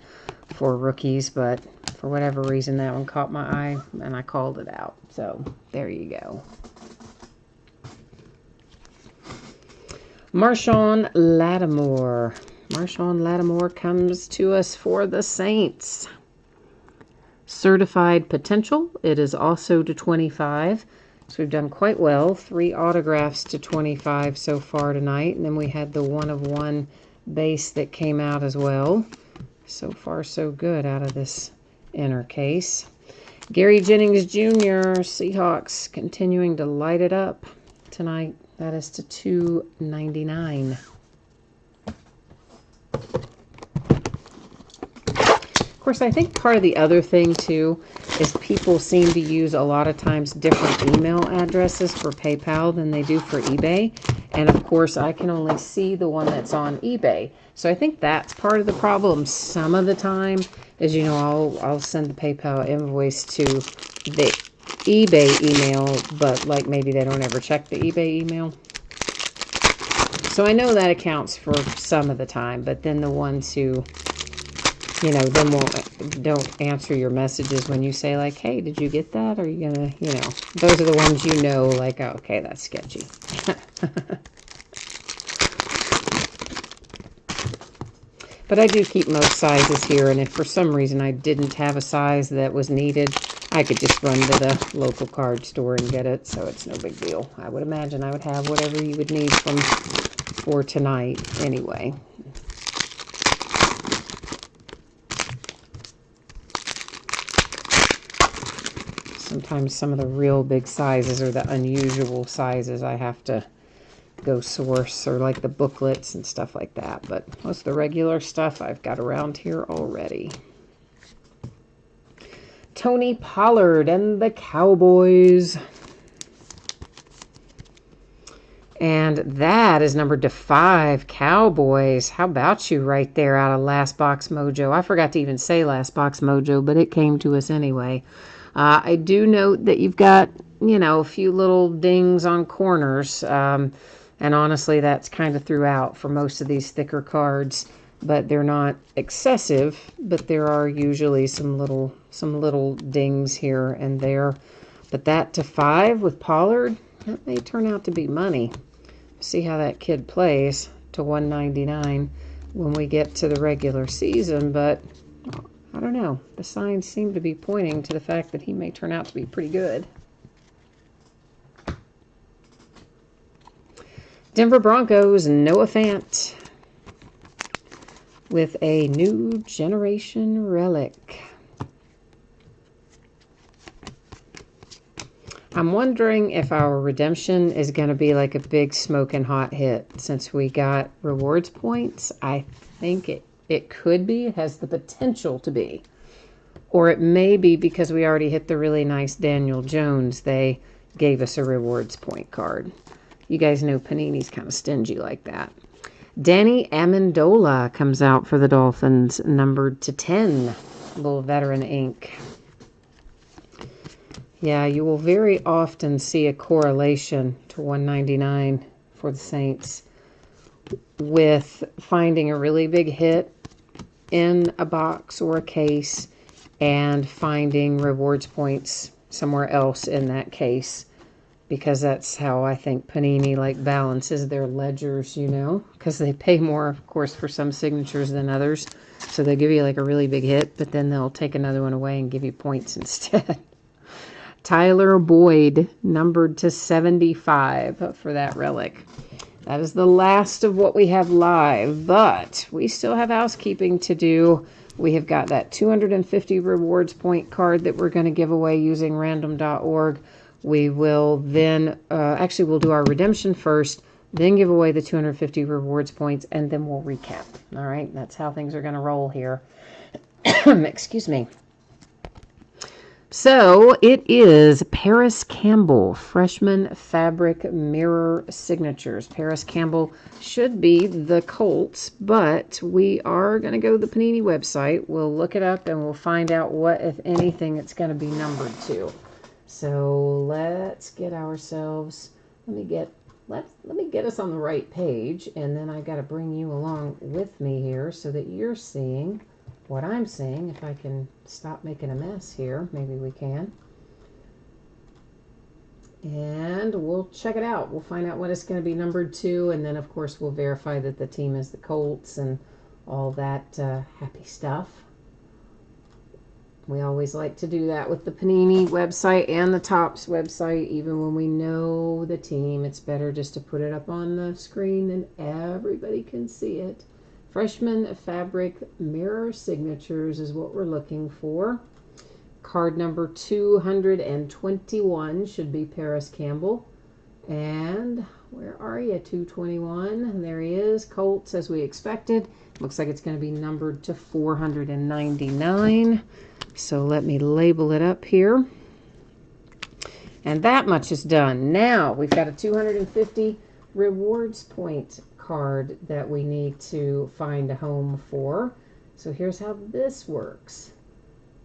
Speaker 1: for rookies. But for whatever reason, that one caught my eye, and I called it out. So there you go. Marshawn Lattimore. Marshawn Lattimore comes to us for the Saints. Certified Potential. It is also to 25. So we've done quite well. 3 autographs to 25 so far tonight. And then we had the 1/1 base that came out as well. So far, so good out of this inner case. Gary Jennings Jr., Seahawks, continuing to light it up tonight. That is to $299. Of course, I think part of the other thing, too, is people seem to use a lot of times different email addresses for PayPal than they do for eBay. And, of course, I can only see the one that's on eBay. So I think that's part of the problem some of the time is, I'll send the PayPal invoice to the eBay email, but, maybe they don't ever check the eBay email. So I know that accounts for some of the time, but then the ones who... then don't answer your messages when you say, like, hey, did you get that? Are you going to, those are the ones oh, okay, that's sketchy. But I do keep most sizes here, and if for some reason I didn't have a size that was needed, I could just run to the local card store and get it, so it's no big deal. I would imagine I would have whatever you would need for tonight anyway. Sometimes some of the real big sizes or the unusual sizes I have to go source, or like the booklets and stuff like that. But most of the regular stuff I've got around here already. Tony Pollard and the Cowboys. And that is numbered to 5, Cowboys. How about you right there out of Last Box Mojo? I forgot to even say Last Box Mojo, but it came to us anyway. I do note that you've got, you know, a few little dings on corners. And honestly, that's kind of throughout for most of these thicker cards. But they're not excessive, but there are usually some little dings here and there. But that to 5 with Pollard, that may turn out to be money. See how that kid plays to 199 when we get to the regular season, but I don't know. The signs seem to be pointing to the fact that he may turn out to be pretty good. Denver Broncos, Noah Fant with a New Generation relic. I'm wondering if our redemption is going to be like a big smoking hot hit since we got rewards points. I think it could be. It has the potential to be. Or it may be because we already hit the really nice Daniel Jones. They gave us a rewards point card. You guys know Panini's kind of stingy like that. Danny Amendola comes out for the Dolphins, numbered to 10. Little veteran ink. Yeah, you will very often see a correlation to 199 for the Saints with finding a really big hit in a box or a case and finding rewards points somewhere else in that case, because that's how I think Panini like balances their ledgers, you know, because they pay more, of course, for some signatures than others. So they give you like a really big hit, but then they'll take another one away and give you points instead. Tyler Boyd, numbered to 75 for that relic. That is the last of what we have live, but we still have housekeeping to do. We have got that 250 rewards point card that we're going to give away using random.org. We will then, actually we'll do our redemption first, then give away the 250 rewards points, and then we'll recap. All right, that's how things are going to roll here. Excuse me. So it is Paris Campbell, freshman fabric mirror signatures. Paris Campbell should be the Colts, but we are going to go to the Panini website. We'll look it up and we'll find out what, if anything, it's going to be numbered to. So let's get ourselves, let me get us on the right page, and then I've got to bring you along with me here so that you're seeing what I'm seeing. If I can stop making a mess here, maybe we can. And we'll check it out. We'll find out what it's going to be numbered to, and then of course we'll verify that the team is the Colts and all that happy stuff. We always like to do that with the Panini website and the Topps website. Even when we know the team, it's better just to put it up on the screen and everybody can see it. Freshman fabric mirror signatures is what we're looking for. Card number 221 should be Paris Campbell. And where are you, 221? There he is, Colts, as we expected. Looks like it's going to be numbered to 499. So let me label it up here. And that much is done. Now we've got a 250 rewards point card that we need to find a home for. So here's how this works.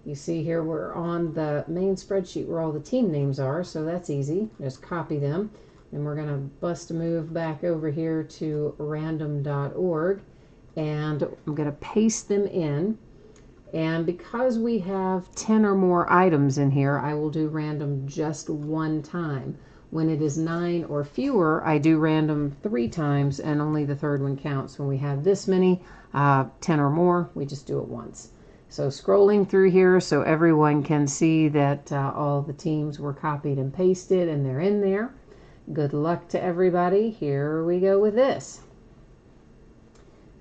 Speaker 1: You see here we're on the main spreadsheet where all the team names are, so that's easy. Just copy them. And we're going to bust a move back over here to random.org, and I'm going to paste them in. And because we have 10 or more items in here, I will do random just one time. When it is 9 or fewer, I do random 3 times, and only the third one counts. When we have this many, 10 or more, we just do it once. So scrolling through here so everyone can see that all the teams were copied and pasted and they're in there. Good luck to everybody. Here we go with this.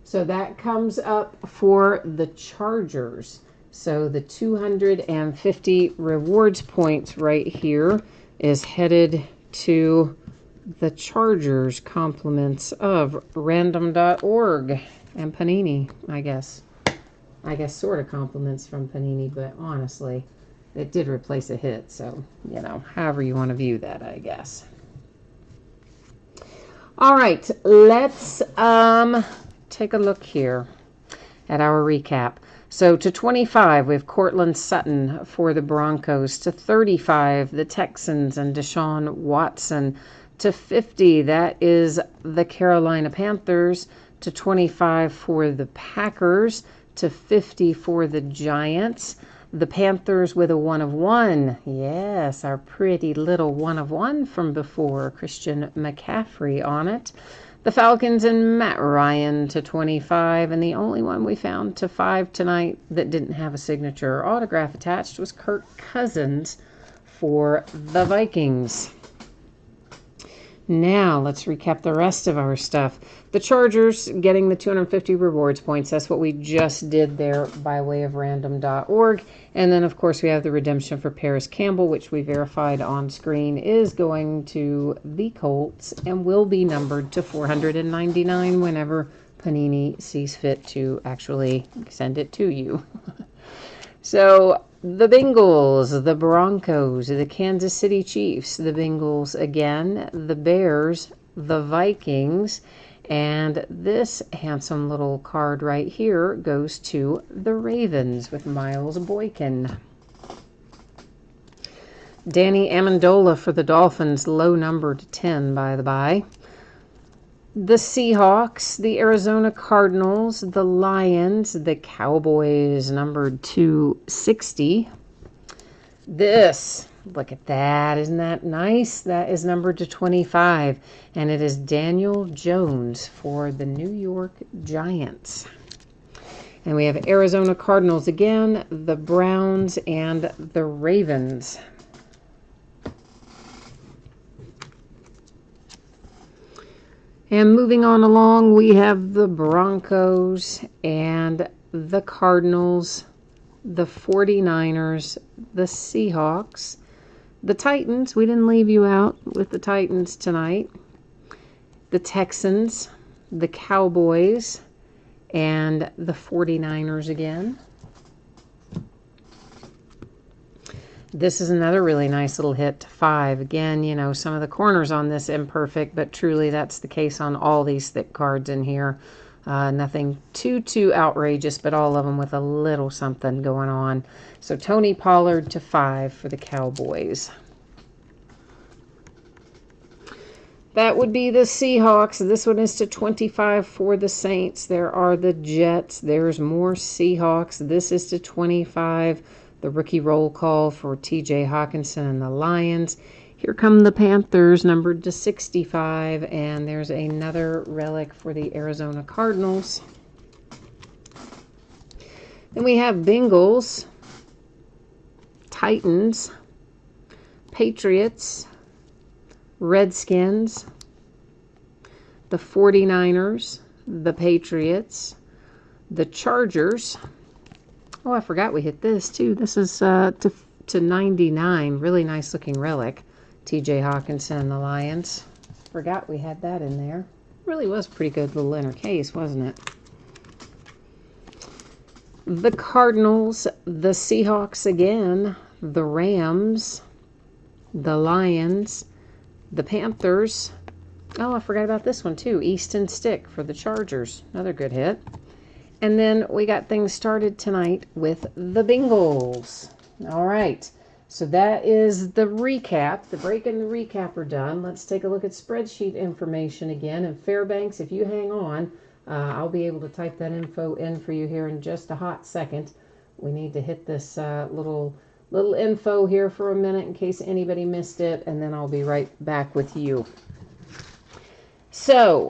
Speaker 1: So that comes up for the Chargers. So the 250 rewards points right here is headed to the Chargers, compliments of random.org and Panini, I guess. I guess sort of compliments from Panini, but honestly, it did replace a hit. So, you know, however you want to view that, I guess. All right, let's take a look here at our recap. So to 25, we have Cortland Sutton for the Broncos. To 35, the Texans and Deshaun Watson. To 50, that is the Carolina Panthers. To 25 for the Packers. To 50 for the Giants. The Panthers with a 1 of 1. Yes, our pretty little 1 of 1 from before. Christian McCaffrey on it. The Falcons and Matt Ryan to 25, and the only one we found to 5 tonight that didn't have a signature or autograph attached was Kirk Cousins for the Vikings. Now, let's recap the rest of our stuff. The Chargers getting the 250 rewards points. That's what we just did there by way of random.org. And then, of course, we have the redemption for Paris Campbell, which we verified on screen is going to the Colts and will be numbered to 499 whenever Panini sees fit to actually send it to you. So the Bengals, the Broncos, the Kansas City Chiefs, the Bengals again, the Bears, the Vikings, and this handsome little card right here goes to the Ravens with Miles Boykin. Danny Amendola for the Dolphins, low numbered 10 by the by. The Seahawks, the Arizona Cardinals, the Lions, the Cowboys, numbered 260. This, look at that. Isn't that nice? That is numbered to 25. And it is Daniel Jones for the New York Giants. And we have Arizona Cardinals again, the Browns, and the Ravens. And moving on along, we have the Broncos and the Cardinals, the 49ers, the Seahawks, the Titans. We didn't leave you out with the Titans tonight. The Texans, the Cowboys, and the 49ers again. This is another really nice little hit to 5. Again, you know, some of the corners on this imperfect, but truly that's the case on all these thick cards in here. Nothing too outrageous, but all of them with a little something going on. So Tony Pollard to 5 for the Cowboys. That would be the Seahawks. This one is to 25 for the Saints. There are the Jets. There's more Seahawks. This is to 25. The rookie roll call for T.J. Hawkinson and the Lions. Here come the Panthers, numbered to 65, and there's another relic for the Arizona Cardinals. Then we have Bengals, Titans, Patriots, Redskins, the 49ers, the Patriots, the Chargers. Oh, I forgot we hit this too. This is to 99. Really nice looking relic. T.J. Hawkinson and the Lions. Forgot we had that in there. Really was a pretty good little inner case, wasn't it? The Cardinals, the Seahawks again, the Rams, the Lions, the Panthers. Oh, I forgot about this one too. Easton Stick for the Chargers. Another good hit. And then we got things started tonight with the Bengals. All right. So that is the recap. The break and the recap are done. Let's take a look at spreadsheet information again. And Fairbanks, if you hang on, I'll be able to type that info in for you here in just a hot second. We need to hit this little little info here for a minute in case anybody missed it, and then I'll be right back with you. So,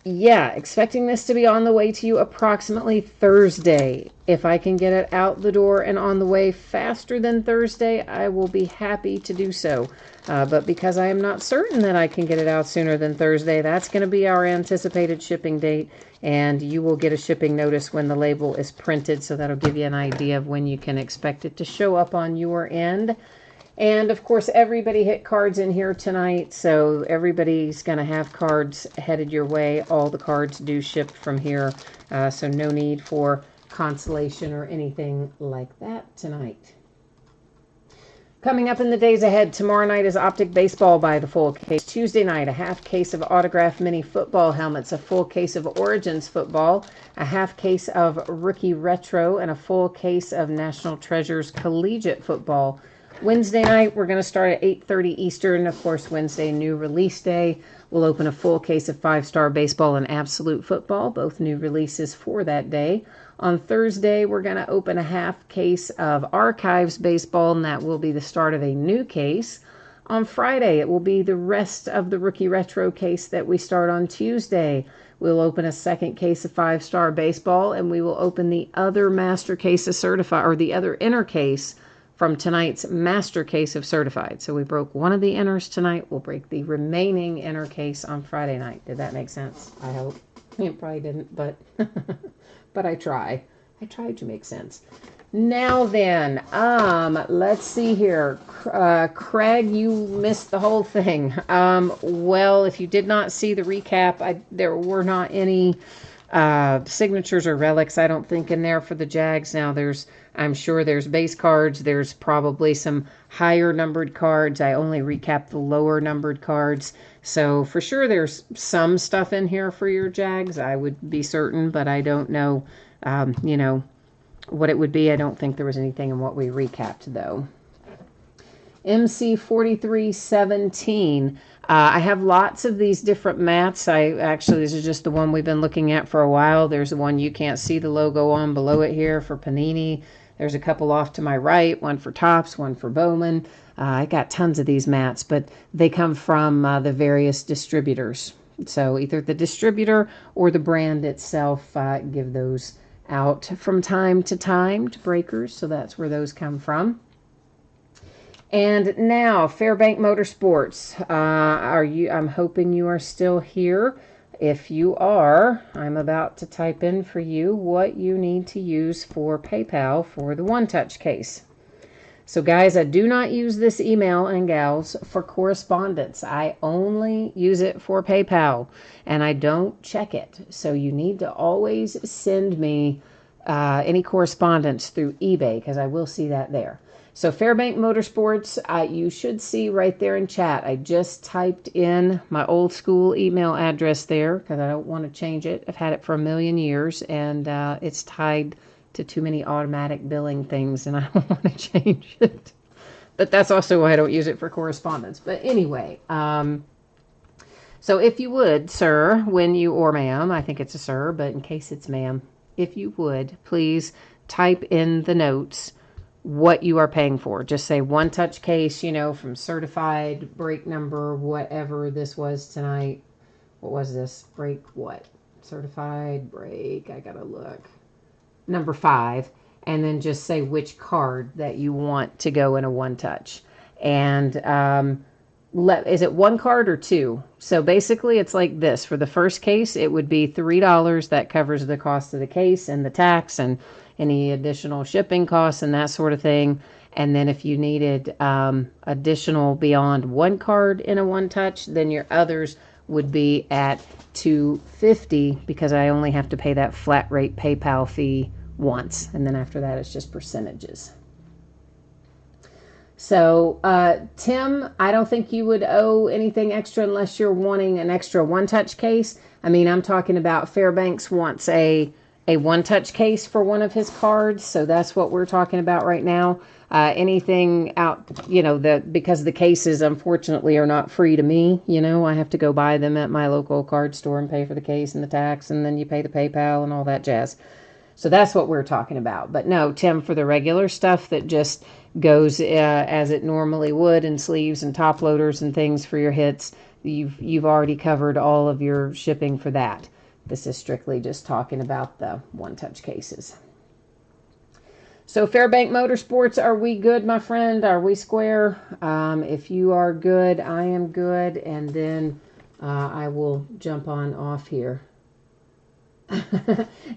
Speaker 1: yeah, expecting this to be on the way to you approximately Thursday. If I can get it out the door and on the way faster than Thursday, I will be happy to do so. But because I am not certain that I can get it out sooner than Thursday, that's going to be our anticipated shipping date. And you will get a shipping notice when the label is printed. So that'll give you an idea of when you can expect it to show up on your end. And of course, everybody hit cards in here tonight, so everybody's going to have cards headed your way. All the cards do ship from here, so no need for consolation or anything like that tonight. Coming up in the days ahead, tomorrow night is Optic Baseball by the full case. Tuesday night, a half case of autographed mini football helmets, a full case of Origins football, a half case of Rookie Retro, and a full case of National Treasures Collegiate football. Wednesday night, we're going to start at 8:30 Eastern. Of course, Wednesday, new release day. We'll open a full case of 5-star baseball and absolute football, both new releases for that day. On Thursday, we're going to open a half case of Archives baseball, and that will be the start of a new case. On Friday, it will be the rest of the Rookie Retro case that we start on Tuesday. We'll open a second case of 5-star baseball, and we will open the other master case of certified, or the other inner case from tonight's master case of certified. So we broke one of the inners tonight. We'll break the remaining inner case on Friday night. Did that make sense? I hope. It probably didn't, but but I try. I tried to make sense. Now then, let's see here. Craig, you missed the whole thing. Well, if you did not see the recap, there were not any signatures or relics, I don't think, in there for the Jags. Now I'm sure there's base cards. There's probably some higher numbered cards. I only recapped the lower numbered cards. So for sure there's some stuff in here for your Jags. I would be certain, but I don't know, what it would be. I don't think there was anything in what we recapped, though. MC 4317. I have lots of these different mats. This is just the one we've been looking at for a while. There's the one you can't see the logo on below it here for Panini. There's a couple off to my right, one for Topps, one for Bowman. I got tons of these mats, but they come from the various distributors. So either the distributor or the brand itself give those out from time to time to breakers. So that's where those come from. And now, Fairbank Motorsports. I'm hoping you are still here. If you are, I'm about to type in for you what you need to use for PayPal for the One Touch case. So guys, I do not use this email, and gals, for correspondence. I only use it for PayPal, and I don't check it. So you need to always send me any correspondence through eBay, because I will see that there. So Fairbank Motorsports, you should see right there in chat. I just typed in my old school email address there because I don't want to change it. I've had it for a million years, and it's tied to too many automatic billing things, and I don't want to change it. But that's also why I don't use it for correspondence. But anyway, so if you would, sir, or ma'am, I think it's a sir, but in case it's ma'am, if you would, please type in the notes what you are paying for. Just say One Touch case, from certified, break number, whatever this was tonight. What was this? Break what? Certified, break, I gotta look. Number 5. And then just say which card that you want to go in a One Touch. And is it one card or two? So basically it's like this. For the first case, it would be $3. That covers the cost of the case and the tax and any additional shipping costs and that sort of thing. And then if you needed additional beyond one card in a One Touch, then your others would be at $2.50 because I only have to pay that flat rate PayPal fee once. And then after that, it's just percentages. So, Tim, I don't think you would owe anything extra unless you're wanting an extra One Touch case. I mean, I'm talking about Fairbanks wants a One Touch case for one of his cards. So that's what we're talking about right now. Anything out, because the cases, unfortunately, are not free to me. I have to go buy them at my local card store and pay for the case and the tax, and then you pay the PayPal and all that jazz. So that's what we're talking about. But no, Tim, for the regular stuff that just goes as it normally would in sleeves and top loaders and things for your hits, you've already covered all of your shipping for that. This is strictly just talking about the one-touch cases. So Fairbank Motorsports, are we good, my friend? Are we square? If you are good, I am good, and then I will jump on off here.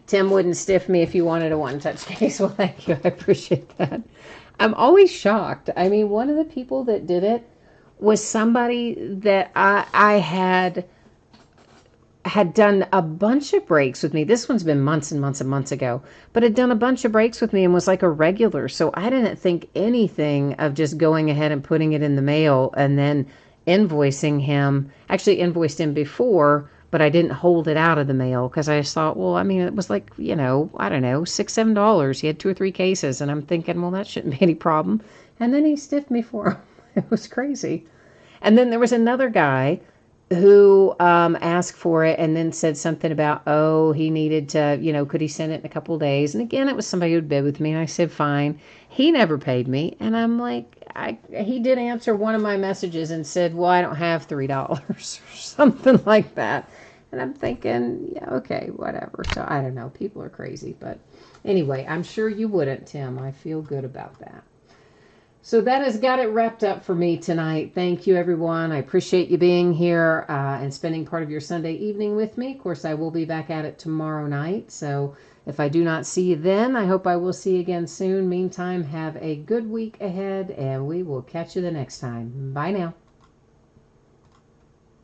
Speaker 1: Tim wouldn't stiff me if you wanted a one-touch case. Well, thank you. I appreciate that. I'm always shocked. I mean, one of the people that did it was somebody that I had done a bunch of breaks with me. This one's been months and months and months ago, but had done a bunch of breaks with me and was like a regular. So I didn't think anything of just going ahead and putting it in the mail and then invoicing him. Actually invoiced him before, but I didn't hold it out of the mail because I just thought, well, I mean, it was like, I don't know, $6, $7. He had 2 or 3 cases, and I'm thinking, well, that shouldn't be any problem. And then he stiffed me for him. It was crazy. And then there was another guy who asked for it and then said something about, oh, he needed to, could he send it in a couple of days? And again, it was somebody who'd bid with me, and I said, fine. He never paid me, and I'm like, he did answer one of my messages and said, well, I don't have $3 or something like that. And I'm thinking, yeah, okay, whatever. So I don't know. People are crazy. But anyway, I'm sure you wouldn't, Tim. I feel good about that. So that has got it wrapped up for me tonight. Thank you, everyone. I appreciate you being here and spending part of your Sunday evening with me. Of course, I will be back at it tomorrow night. So if I do not see you then, I hope I will see you again soon. Meantime, have a good week ahead, and we will catch you the next time. Bye now.